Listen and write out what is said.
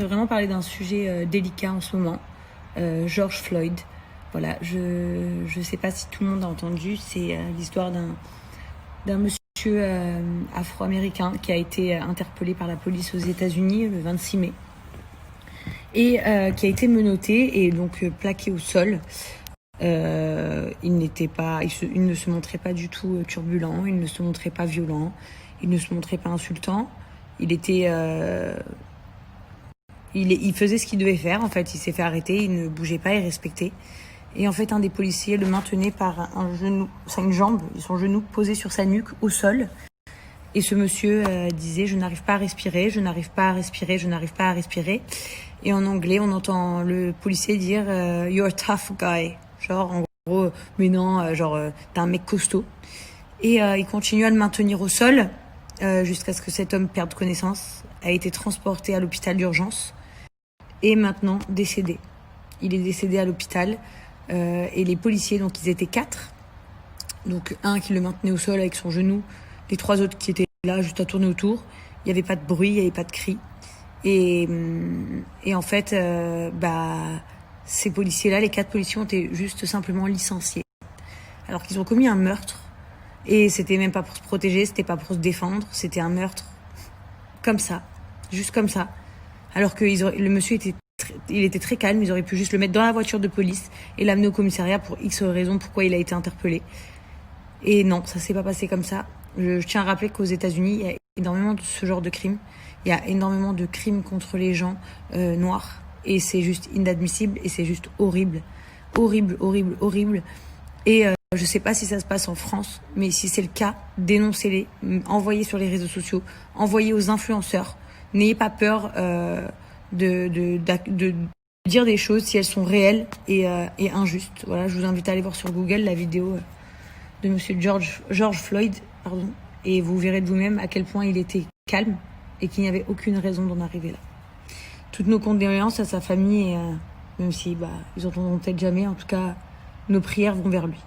veux vraiment parler d'un sujet délicat en ce moment. George Floyd. Voilà, je sais pas si tout le monde a entendu, c'est l'histoire d'un monsieur afro-américain qui a été interpellé par la police aux États-Unis le 26 mai et qui a été menotté et donc plaqué au sol. Il ne se montrait pas du tout turbulent, il ne se montrait pas violent, il ne se montrait pas insultant. Il faisait ce qu'il devait faire. En fait, il s'est fait arrêter, il ne bougeait pas, il respectait. Et en fait, un des policiers le maintenait par une jambe, son genou posé sur sa nuque au sol. Et ce monsieur disait « Je n'arrive pas à respirer, je n'arrive pas à respirer, je n'arrive pas à respirer ». Et en anglais, on entend le policier dire « You're a tough guy ». Genre, en gros, mais non, t'es un mec costaud. Et il continue à le maintenir au sol jusqu'à ce que cet homme perde connaissance, a été transporté à l'hôpital d'urgence et maintenant décédé. Il est décédé à l'hôpital et les policiers, donc ils étaient 4. Donc un qui le maintenait au sol avec son genou, les 3 autres qui étaient là juste à tourner autour. Il n'y avait pas de bruit, il n'y avait pas de cris. Et en fait, ces policiers-là, les 4 policiers ont été juste simplement licenciés. Alors qu'ils ont commis un meurtre. Et c'était même pas pour se protéger, c'était pas pour se défendre, c'était un meurtre comme ça, juste comme ça. Alors que le monsieur était très calme, ils auraient pu juste le mettre dans la voiture de police et l'amener au commissariat pour X raisons pourquoi il a été interpellé. Et non, ça s'est pas passé comme ça. Je tiens à rappeler qu'aux États-Unis, il y a énormément de ce genre de crimes. Il y a énormément de crimes contre les gens noirs. Et c'est juste inadmissible et c'est juste horrible. Horrible, horrible, horrible. Et je sais pas si ça se passe en France, mais si c'est le cas, dénoncez-les, envoyez sur les réseaux sociaux, envoyez aux influenceurs. N'ayez pas peur de dire des choses si elles sont réelles et injustes. Voilà, je vous invite à aller voir sur Google la vidéo de monsieur George Floyd, et vous verrez de vous-même à quel point il était calme et qu'il n'y avait aucune raison d'en arriver là. Toutes nos condoléances à sa famille, et même si ils entendront peut-être jamais, en tout cas, nos prières vont vers lui.